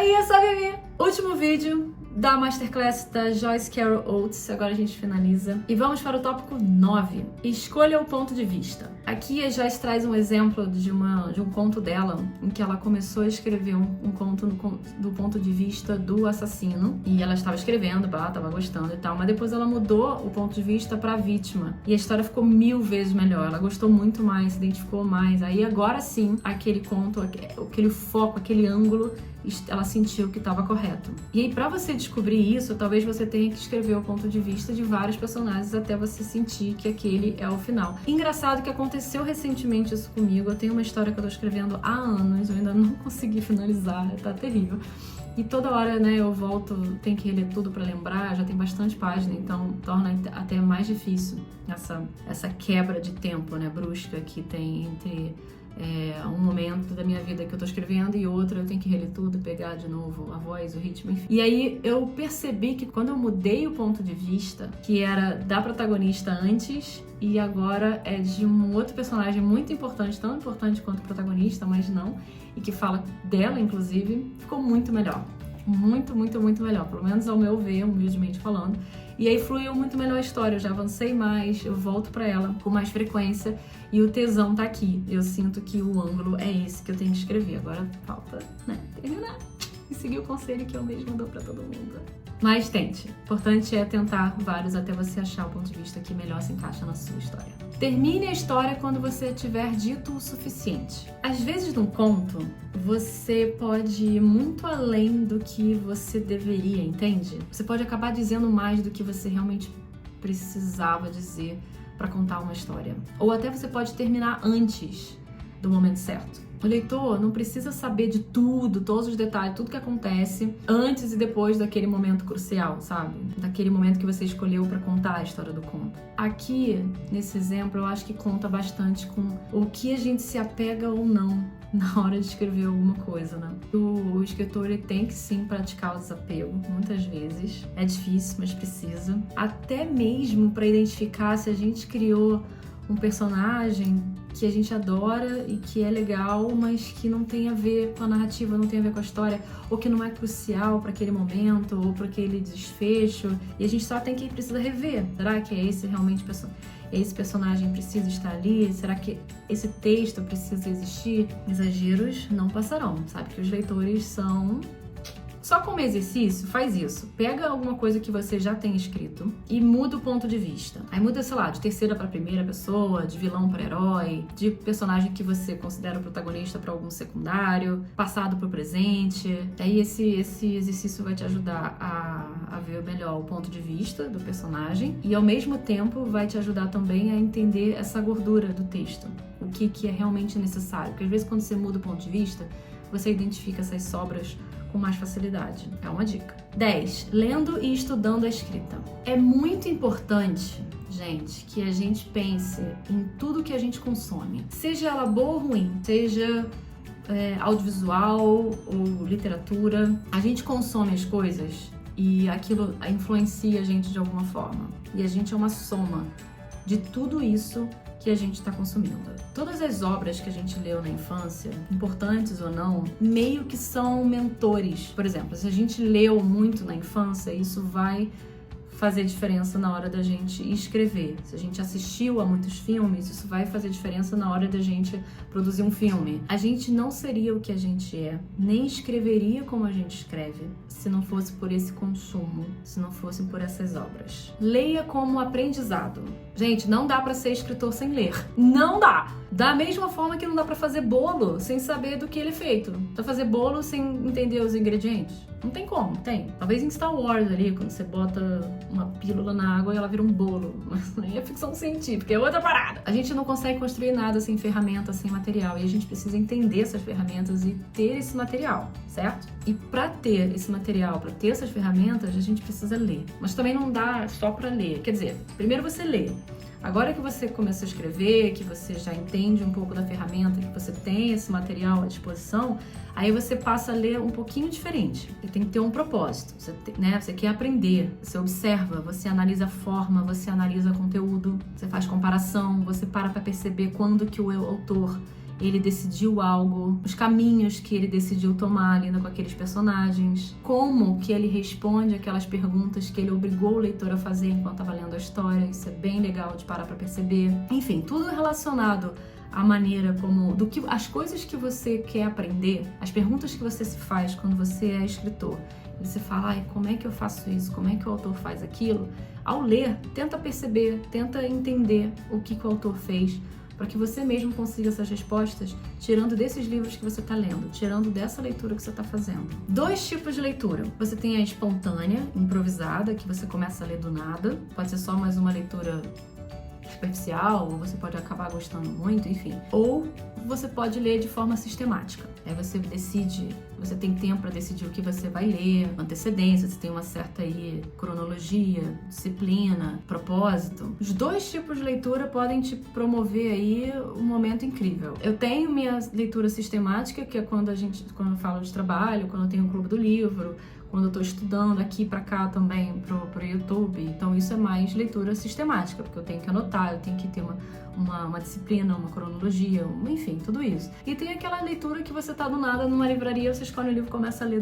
aí, eu sou a Vivi. Último vídeo da Masterclass da Joyce Carol Oates. Agora a gente finaliza. E vamos para o tópico 9. Escolha o ponto de vista. Aqui a Joyce traz um exemplo de um conto dela, em que ela começou a escrever um conto do ponto de vista do assassino. E ela estava escrevendo, estava gostando e tal, mas depois ela mudou o ponto de vista para a vítima. E a história ficou 1000 vezes melhor. Ela gostou muito mais, se identificou mais. Aí agora sim, aquele conto, aquele foco, aquele ângulo, ela sentiu que estava correto. E aí, para você descobrir isso, talvez você tenha que escrever o ponto de vista de vários personagens até você sentir que aquele é o final. Engraçado que aconteceu recentemente isso comigo. Eu tenho uma história que eu tô escrevendo há anos, eu ainda não consegui finalizar, tá terrível. E toda hora, né, eu volto, tenho que reler tudo pra lembrar, já tem bastante página, então torna até mais difícil essa quebra de tempo, né, brusca que tem entre um momento da minha vida que eu tô escrevendo e outro eu tenho que reler tudo, pegar de novo a voz, o ritmo, enfim. E aí eu percebi que quando eu mudei o ponto de vista, que era da protagonista antes e agora é de um outro personagem muito importante, tão importante quanto o protagonista, mas não, e que fala dela, inclusive, ficou muito melhor. Muito, muito, muito melhor. Pelo menos ao meu ver, humildemente falando. E aí fluiu muito melhor a história, eu já avancei mais, eu volto pra ela com mais frequência e o tesão tá aqui. Eu sinto que o ângulo é esse que eu tenho que escrever. Agora falta, né, terminar e seguir o conselho que eu mesma dou pra todo mundo. Mas tente. O importante é tentar vários até você achar o ponto de vista que melhor se encaixa na sua história. Termine a história quando você tiver dito o suficiente. Às vezes, num conto, você pode ir muito além do que você deveria, entende? Você pode acabar dizendo mais do que você realmente precisava dizer para contar uma história. Ou até você pode terminar antes do momento certo. O leitor não precisa saber de tudo, todos os detalhes, tudo que acontece antes e depois daquele momento crucial, sabe? Daquele momento que você escolheu para contar a história do conto. Aqui, nesse exemplo, eu acho que conta bastante com o que a gente se apega ou não na hora de escrever alguma coisa, né? O escritor, ele tem que sim praticar o desapego, muitas vezes. É difícil, mas precisa. Até mesmo para identificar se a gente criou um personagem que a gente adora e que é legal, mas que não tem a ver com a narrativa, não tem a ver com a história, ou que não é crucial para aquele momento, ou para aquele desfecho, e a gente só precisa rever. Será que é esse realmente esse personagem precisa estar ali? Será que esse texto precisa existir? Exageros não passarão, sabe? Que os leitores são... Só como exercício, faz isso. Pega alguma coisa que você já tem escrito e muda o ponto de vista. Aí muda, sei lá, de terceira para primeira pessoa, de vilão para herói, de personagem que você considera o protagonista para algum secundário, passado para o presente. Aí esse exercício vai te ajudar a ver melhor o ponto de vista do personagem e ao mesmo tempo vai te ajudar também a entender essa gordura do texto. O que é realmente necessário. Porque às vezes quando você muda o ponto de vista, você identifica essas sobras com mais facilidade. É uma dica. 10. Lendo e estudando a escrita. É muito importante, gente, que a gente pense em tudo que a gente consome. Seja ela boa ou ruim, seja audiovisual ou literatura. A gente consome as coisas e aquilo influencia a gente de alguma forma. E a gente é uma soma de tudo isso que a gente está consumindo. Todas as obras que a gente leu na infância, importantes ou não, meio que são mentores. Por exemplo, se a gente leu muito na infância, isso vai fazer diferença na hora da gente escrever. Se a gente assistiu a muitos filmes, isso vai fazer diferença na hora da gente produzir um filme. A gente não seria o que a gente é, nem escreveria como a gente escreve, se não fosse por esse consumo, se não fosse por essas obras. Leia como aprendizado. Gente, não dá pra ser escritor sem ler. Não dá! Da mesma forma que não dá pra fazer bolo sem saber do que ele é feito. Pra fazer bolo sem entender os ingredientes. Não tem como, tem. Talvez em Star Wars ali, quando você bota uma pílula na água e ela vira um bolo. Mas nem é ficção científica, é outra parada. A gente não consegue construir nada sem ferramenta, sem material. E a gente precisa entender essas ferramentas e ter esse material, certo? E pra ter esse material, pra ter essas ferramentas, a gente precisa ler. Mas também não dá só pra ler. Quer dizer, primeiro você lê. Agora que você começou a escrever, que você já entende um pouco da ferramenta, que você tem esse material à disposição, aí você passa a ler um pouquinho diferente. E tem que ter um propósito, você quer aprender, você observa, você analisa a forma, você analisa o conteúdo, você faz comparação, você para perceber quando que o autor ele decidiu algo, os caminhos que ele decidiu tomar lendo com aqueles personagens, como que ele responde aquelas perguntas que ele obrigou o leitor a fazer enquanto estava lendo a história. Isso é bem legal de parar para perceber. Enfim, tudo relacionado à maneira como, as coisas que você quer aprender, as perguntas que você se faz quando você é escritor. Você fala, ai, como é que eu faço isso? Como é que o autor faz aquilo? Ao ler, tenta perceber, tenta entender o que o autor fez, para que você mesmo consiga essas respostas, tirando desses livros que você está lendo, tirando dessa leitura que você está fazendo. 2 tipos de leitura. Você tem a espontânea, improvisada, que você começa a ler do nada. Pode ser só mais uma leitura superficial, ou você pode acabar gostando muito, enfim. Ou você pode ler de forma sistemática. Aí você decide, você tem tempo para decidir o que você vai ler, antecedência, você tem uma certa aí cronologia, disciplina, propósito. Os 2 tipos de leitura podem te promover aí um momento incrível. Eu tenho minha leitura sistemática, que é quando eu falo de trabalho, quando eu tenho o clube do livro, quando eu tô estudando aqui pra cá também, pro YouTube. Então isso é mais leitura sistemática, porque eu tenho que anotar, eu tenho que ter uma disciplina, uma cronologia, enfim, tudo isso. E tem aquela leitura que você tá do nada numa livraria, você escolhe o livro e começa a ler,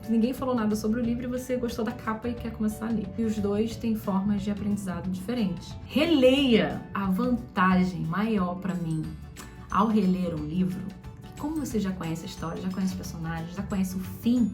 ninguém falou nada sobre o livro e você gostou da capa e quer começar a ler. E os 2 têm formas de aprendizado diferentes. Releia! A vantagem maior pra mim ao reler um livro, como você já conhece a história, já conhece os personagens, já conhece o fim,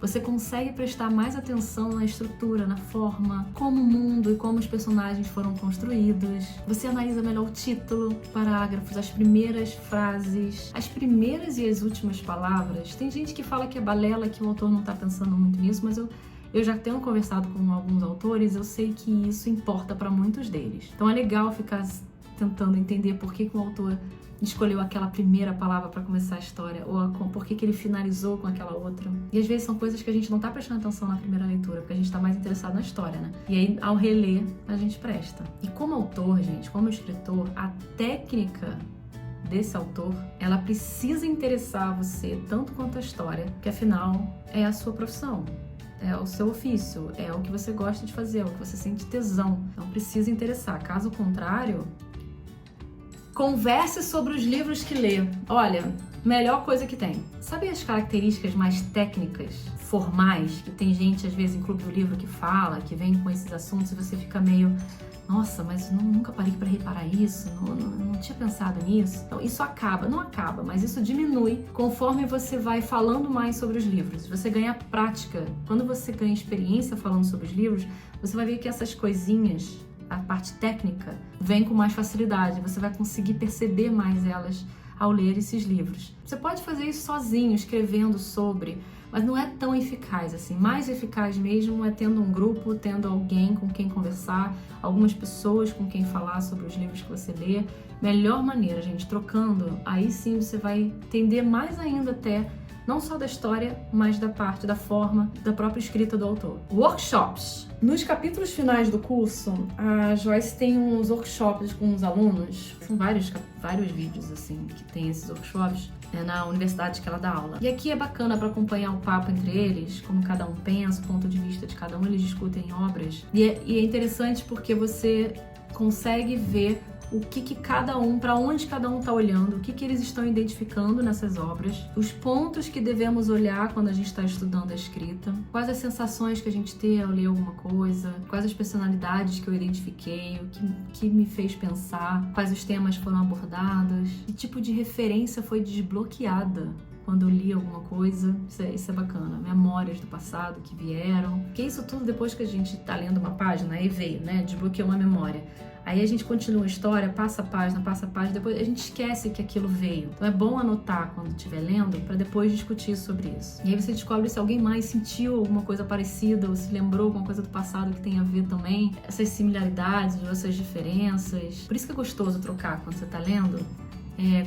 você consegue prestar mais atenção na estrutura, na forma, como o mundo e como os personagens foram construídos. Você analisa melhor o título, parágrafos, as primeiras frases, as primeiras e as últimas palavras. Tem gente que fala que é balela, que o autor não está pensando muito nisso, mas eu já tenho conversado com alguns autores, eu sei que isso importa para muitos deles. Então é legal ficar tentando entender por que o autor escolheu aquela primeira palavra para começar a história, ou por que ele finalizou com aquela outra. E às vezes são coisas que a gente não tá prestando atenção na primeira leitura, porque a gente tá mais interessado na história, né? E aí, ao reler, a gente presta. E como autor, gente, como escritor, a técnica desse autor, ela precisa interessar você tanto quanto a história, que afinal é a sua profissão. É o seu ofício, é o que você gosta de fazer, é o que você sente tesão. Então precisa interessar. Caso contrário, converse sobre os livros que lê. Olha, melhor coisa que tem. Sabe as características mais técnicas, formais, que tem gente, às vezes, em clube do livro que fala, que vem com esses assuntos e você fica meio... Nossa, mas nunca parei para reparar isso, não tinha pensado nisso. Então, isso não acaba, mas isso diminui conforme você vai falando mais sobre os livros. Você ganha prática. Quando você ganha experiência falando sobre os livros, você vai ver que essas coisinhas, a parte técnica, vem com mais facilidade. Você vai conseguir perceber mais elas ao ler esses livros. Você pode fazer isso sozinho, escrevendo sobre, mas não é tão eficaz assim. Mais eficaz mesmo é tendo um grupo, tendo alguém com quem conversar, algumas pessoas com quem falar sobre os livros que você lê. Melhor maneira, gente, trocando, aí sim você vai entender mais ainda até, não só da história, mas da parte, da forma, da própria escrita do autor. Workshops. Nos capítulos finais do curso, a Joyce tem uns workshops com os alunos. São vários vídeos, assim, que tem esses workshops. É na universidade que ela dá aula. E aqui é bacana para acompanhar o papo entre eles, como cada um pensa, o ponto de vista de cada um, eles discutem obras. E é interessante porque você consegue ver o que cada um, para onde cada um está olhando, o que eles estão identificando nessas obras, os pontos que devemos olhar quando a gente está estudando a escrita, quais as sensações que a gente tem ao ler alguma coisa, quais as personalidades que eu identifiquei, o que me fez pensar, quais os temas foram abordados, que tipo de referência foi desbloqueada quando eu li alguma coisa. Isso é bacana. Memórias do passado que vieram. Porque isso tudo depois que a gente tá lendo uma página, aí veio, né? Desbloqueou uma memória. Aí a gente continua a história, passa a página, depois a gente esquece que aquilo veio. Então é bom anotar quando estiver lendo para depois discutir sobre isso. E aí você descobre se alguém mais sentiu alguma coisa parecida ou se lembrou alguma coisa do passado que tem a ver também. Essas similaridades, essas diferenças. Por isso que é gostoso trocar quando você tá lendo.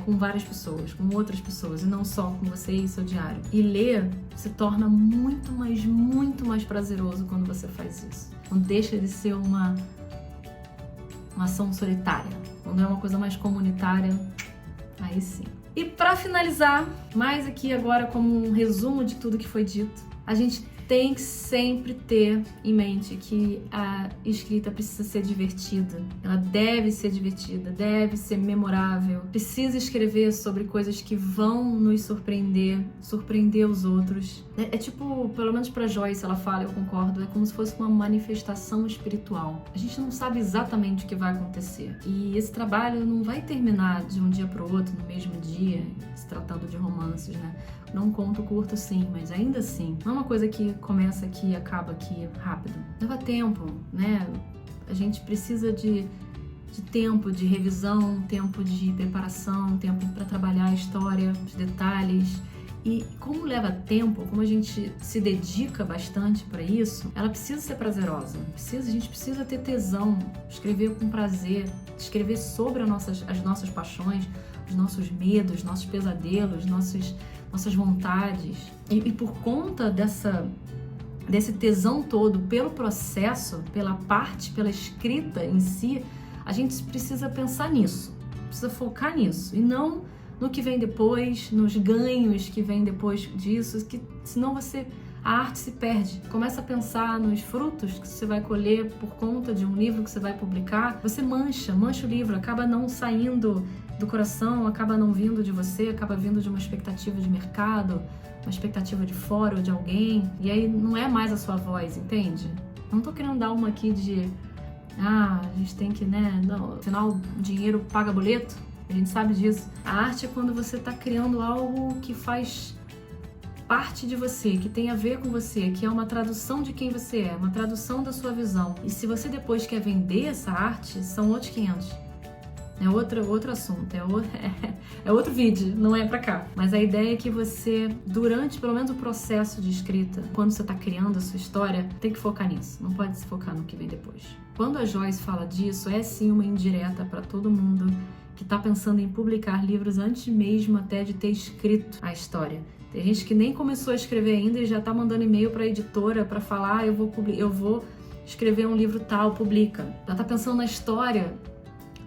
Com várias pessoas, com outras pessoas, e não só com você e seu diário. E ler se torna muito mais prazeroso quando você faz isso. Quando deixa de ser uma ação solitária. Quando é uma coisa mais comunitária, aí sim. E para finalizar, mais aqui agora como um resumo de tudo que foi dito, A gente tem que sempre ter em mente que a escrita precisa ser divertida. Ela deve ser divertida, deve ser memorável. Precisa escrever sobre coisas que vão nos surpreender os outros. É tipo, pelo menos pra Joyce, ela fala, eu concordo, é como se fosse uma manifestação espiritual. A gente não sabe exatamente o que vai acontecer. E esse trabalho não vai terminar de um dia pro outro, no mesmo dia, se tratando de romances, né? Não conto curto sim, mas ainda assim, não é uma coisa que começa aqui e acaba aqui rápido. Leva tempo, né? A gente precisa de tempo de revisão, tempo de preparação, tempo para trabalhar a história, os detalhes. E como leva tempo, como a gente se dedica bastante para isso, ela precisa ser prazerosa. A gente precisa ter tesão, escrever com prazer, escrever sobre as nossas paixões, os nossos medos, nossos pesadelos, nossas vontades. E por conta desse tesão todo, pelo processo, pela escrita em si, a gente precisa pensar nisso, precisa focar nisso, e não no que vem depois, nos ganhos que vem depois disso, que senão a arte se perde. Começa a pensar nos frutos que você vai colher por conta de um livro que você vai publicar, você mancha o livro, acaba não saindo do coração, acaba não vindo de você, acaba vindo de uma expectativa de mercado, uma expectativa de fora ou de alguém, e aí não é mais a sua voz, entende? Não tô querendo dar uma aqui de a gente tem que, né, não, afinal o dinheiro paga boleto, a gente sabe disso. A arte é quando você tá criando algo que faz parte de você, que tem a ver com você, que é uma tradução de quem você é, uma tradução da sua visão. E se você depois quer vender essa arte, são outros 500. É outro assunto, é outro vídeo, não é pra cá. Mas a ideia é que você, durante pelo menos o processo de escrita, quando você tá criando a sua história, tem que focar nisso, não pode se focar no que vem depois. Quando a Joyce fala disso, é sim uma indireta para todo mundo que tá pensando em publicar livros antes mesmo até de ter escrito a história. Tem gente que nem começou a escrever ainda e já tá mandando e-mail pra editora pra falar, eu vou escrever um livro tal, publica. Já tá pensando na história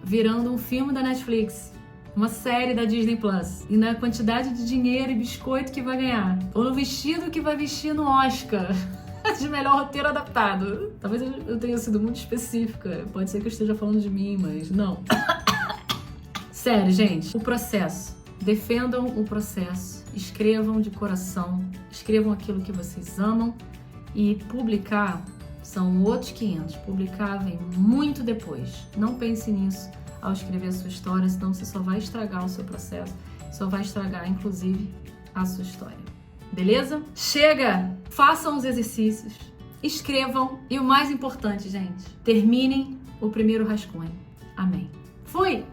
virando um filme da Netflix, uma série da Disney Plus, e na quantidade de dinheiro e biscoito que vai ganhar, ou no vestido que vai vestir no Oscar de melhor roteiro adaptado. Talvez eu tenha sido muito específica, pode ser que eu esteja falando de mim, mas não. Sério, gente, o processo. Defendam o processo, escrevam de coração, escrevam aquilo que vocês amam, e publicar são outros 500, publicar vem muito depois. Não pense nisso ao escrever a sua história, senão você só vai estragar o seu processo, só vai estragar, inclusive, a sua história. Beleza? Chega! Façam os exercícios, escrevam e o mais importante, gente, terminem o primeiro rascunho. Amém. Fui!